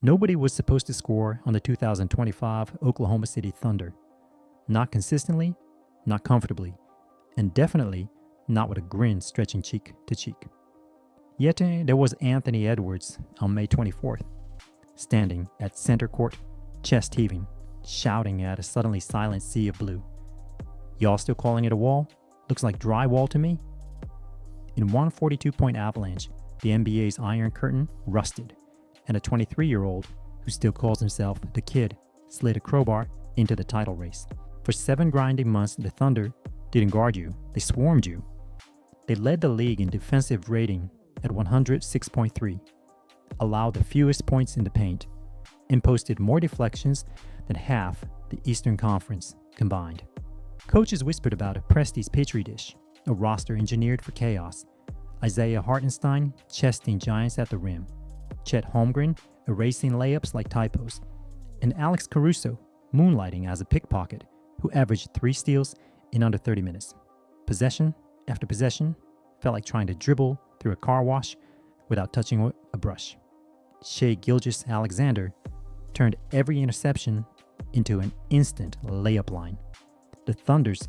Nobody was supposed to score on the 2025 Oklahoma City Thunder. Not consistently, not comfortably, and definitely not with a grin stretching cheek to cheek. Yet there was Anthony Edwards on May 24th, standing at center court, chest heaving, shouting at a suddenly silent sea of blue. Y'all still calling it a wall? Looks like drywall to me. In one 42-point avalanche, the NBA's Iron Curtain rusted, and a 23-year-old, who still calls himself the Kid, slid a crowbar into the title race. For 7 grinding months, the Thunder didn't guard you, they swarmed you. They led the league in defensive rating at 106.3, allowed the fewest points in the paint, and posted more deflections than half the Eastern Conference combined. Coaches whispered about a Presti's Petri dish, a roster engineered for chaos. Isaiah Hartenstein chesting giants at the rim, Chet Holmgren erasing layups like typos, and Alex Caruso moonlighting as a pickpocket who averaged 3 steals in under 30 minutes. Possession after possession felt like trying to dribble through a car wash without touching a brush. Shai Gilgeous-Alexander turned every interception into an instant layup line. The Thunder's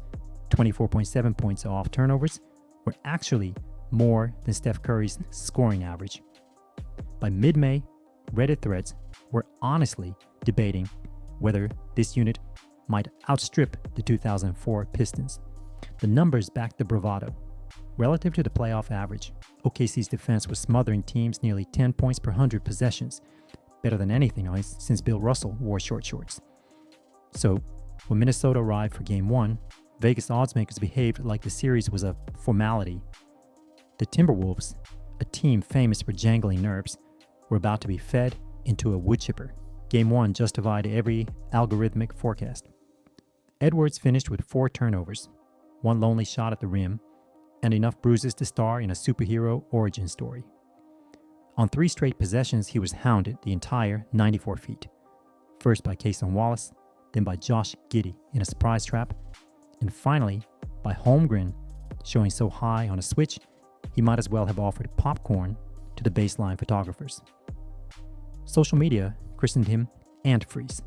24.7 points off turnovers were actually more than Steph Curry's scoring average. By mid-May, Reddit threads were honestly debating whether this unit might outstrip the 2004 Pistons. The numbers backed the bravado. Relative to the playoff average, OKC's defense was smothering teams nearly 10 points per 100 possessions, better than anything since Bill Russell wore short shorts. So, when Minnesota arrived for Game 1, Vegas oddsmakers behaved like the series was a formality. The Timberwolves, a team famous for jangling nerves, were about to be fed into a wood chipper. Game 1 justified every algorithmic forecast. Edwards finished with 4 turnovers, 1 lonely shot at the rim, and enough bruises to star in a superhero origin story. On 3 straight possessions, he was hounded the entire 94 feet. First by Cason Wallace, then by Josh Giddey in a surprise trap, and finally by Holmgren showing so high on a switch he might as well have offered popcorn to the baseline photographers. Social media christened him Antifreeze.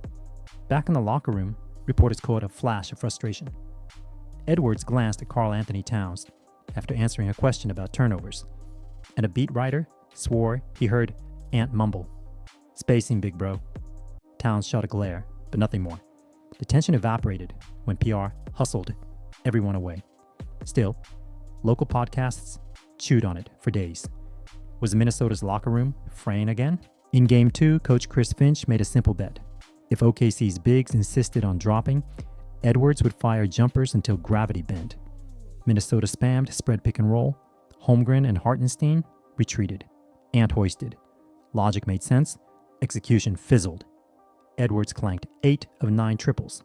Back in the locker room, reporters called it a flash of frustration. Edwards glanced at Karl Anthony Towns after answering a question about turnovers, and a beat writer swore he heard Ant mumble, "Spacing, big bro." Towns shot a glare, but nothing more. The tension evaporated when PR hustled everyone away. Still, local podcasts chewed on it for days. Was Minnesota's locker room fraying again? In Game 2, Coach Chris Finch made a simple bet. If OKC's bigs insisted on dropping, Edwards would fire jumpers until gravity bent. Minnesota spammed spread pick and roll. Holmgren and Hartenstein retreated. Ant hoisted. Logic made sense. Execution fizzled. Edwards clanked 8 of 9 triples.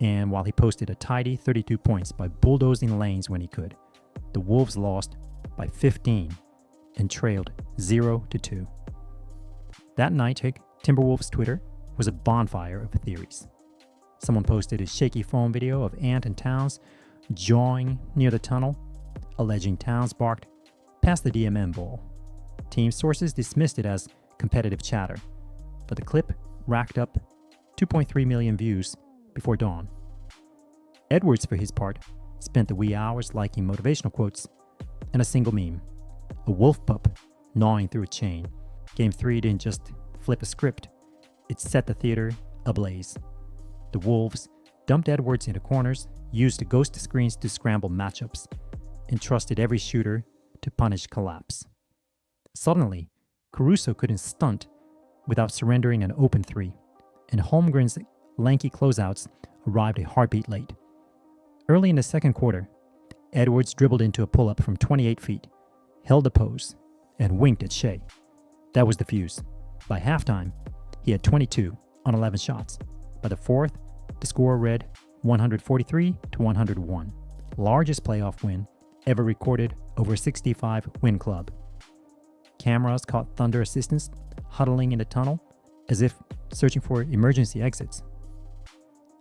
And while he posted a tidy 32 points by bulldozing lanes when he could, the Wolves lost by 15 and trailed 0-2. That night, Timberwolves Twitter was a bonfire of theories. Someone posted a shaky phone video of Ant and Towns jawing near the tunnel, alleging Towns barked, "Pass the DMM ball." Team sources dismissed it as competitive chatter, but the clip racked up 2.3 million views before dawn. Edwards, for his part, spent the wee hours liking motivational quotes and a single meme, a wolf pup gnawing through a chain. Game 3 didn't just flip a script, it set the theater ablaze. The Wolves dumped Edwards into corners, used the ghost screens to scramble matchups, and trusted every shooter to punish collapse. Suddenly, Caruso couldn't stunt without surrendering an open 3, and Holmgren's lanky closeouts arrived a heartbeat late. Early in the second quarter, Edwards dribbled into a pull-up from 28 feet, held the pose, and winked at Shai. That was the fuse. By halftime, he had 22 on 11 shots. By the fourth, the score read 143-101, largest playoff win ever recorded over a 65-win club. Cameras caught Thunder assistants huddling in the tunnel as if searching for emergency exits.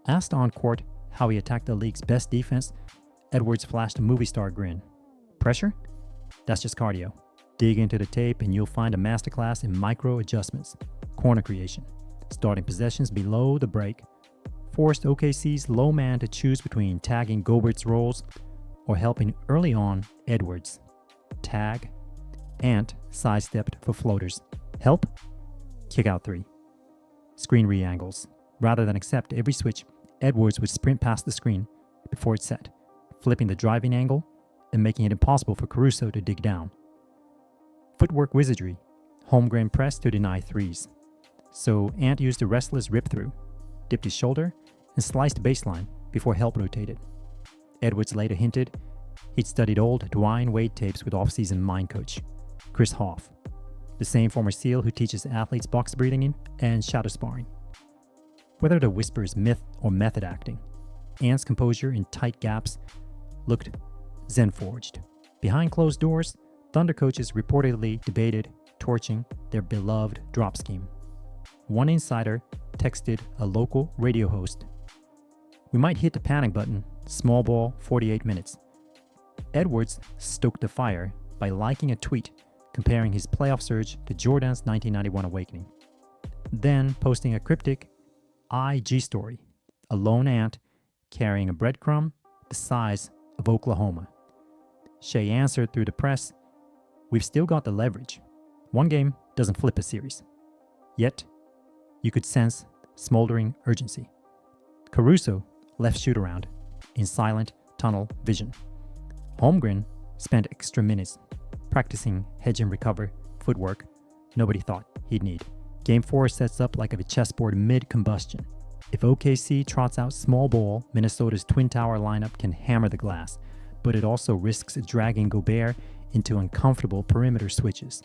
Asked on court how he attacked the league's best defense, Edwards flashed a movie star grin. Pressure? That's just cardio. Dig into the tape and you'll find a masterclass in micro adjustments, corner creation, starting possessions below the break, forced OKC's low man to choose between tagging Gobert's rolls or helping early on Edwards. Tag, Ant sidestepped for floaters. Help, kick out three. Screen re-angles. Rather than accept every switch, Edwards would sprint past the screen before it's set, flipping the driving angle and making it impossible for Caruso to dig down. Footwork wizardry, home-grain press to deny threes. So Ant used a restless rip-through, dipped his shoulder, and sliced baseline before help rotated. Edwards later hinted he'd studied old Dwayne Wade tapes with off-season mind coach Chris Hoff, the same former SEAL who teaches athletes box breathing and shadow sparring. Whether the whisper is myth or method acting, Ant's composure in tight gaps looked Zen-forged. Behind closed doors, Thunder coaches reportedly debated torching their beloved drop scheme. One insider texted a local radio host, "We might hit the panic button, small ball 48 minutes." Edwards stoked the fire by liking a tweet comparing his playoff surge to Jordan's 1991 awakening. Then posting a cryptic IG story, a lone ant carrying a breadcrumb the size of Oklahoma. Shea answered through the press, "We've still got the leverage. One game doesn't flip a series." Yet, you could sense smoldering urgency. Caruso left shoot-around in silent tunnel vision. Holmgren spent extra minutes practicing hedge and recover footwork nobody thought he'd need. Game 4 sets up like a chessboard mid-combustion. If OKC trots out small ball, Minnesota's Twin Tower lineup can hammer the glass, but it also risks dragging Gobert into uncomfortable perimeter switches.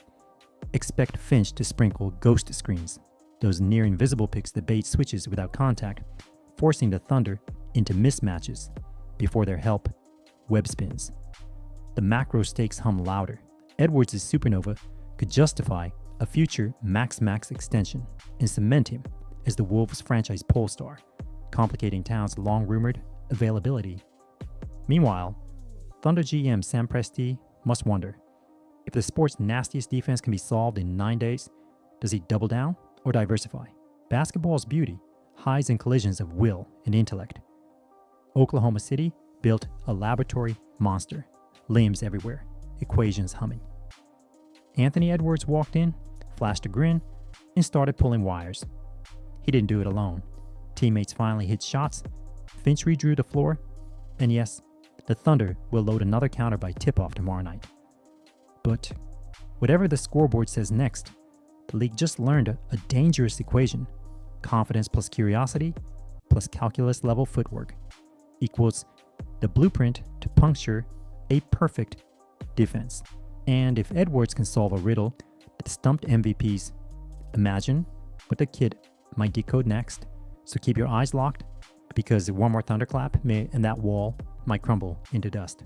Expect Finch to sprinkle ghost screens, those near-invisible picks that bait switches without contact, forcing the Thunder into mismatches before their help web spins. The macro stakes hum louder. Edwards' supernova could justify a future max extension and cement him as the Wolves franchise pole star, complicating Town's long-rumored availability. Meanwhile, Thunder GM Sam Presti must wonder, if the sport's nastiest defense can be solved in 9 days, does he double down or diversify? Basketball's beauty hides in collisions of will and intellect. Oklahoma City built a laboratory monster, limbs everywhere, equations humming. Anthony Edwards walked in, flashed a grin, and started pulling wires. He didn't do it alone. Teammates finally hit shots, Finch redrew the floor, and yes, the Thunder will load another counter by tip-off tomorrow night. But whatever the scoreboard says next, the league just learned a dangerous equation. Confidence plus curiosity plus calculus-level footwork equals the blueprint to puncture a perfect defense. And if Edwards can solve a riddle that stumped MVPs, imagine what the kid might decode next. So keep your eyes locked, because one more thunderclap and that wall might crumble into dust.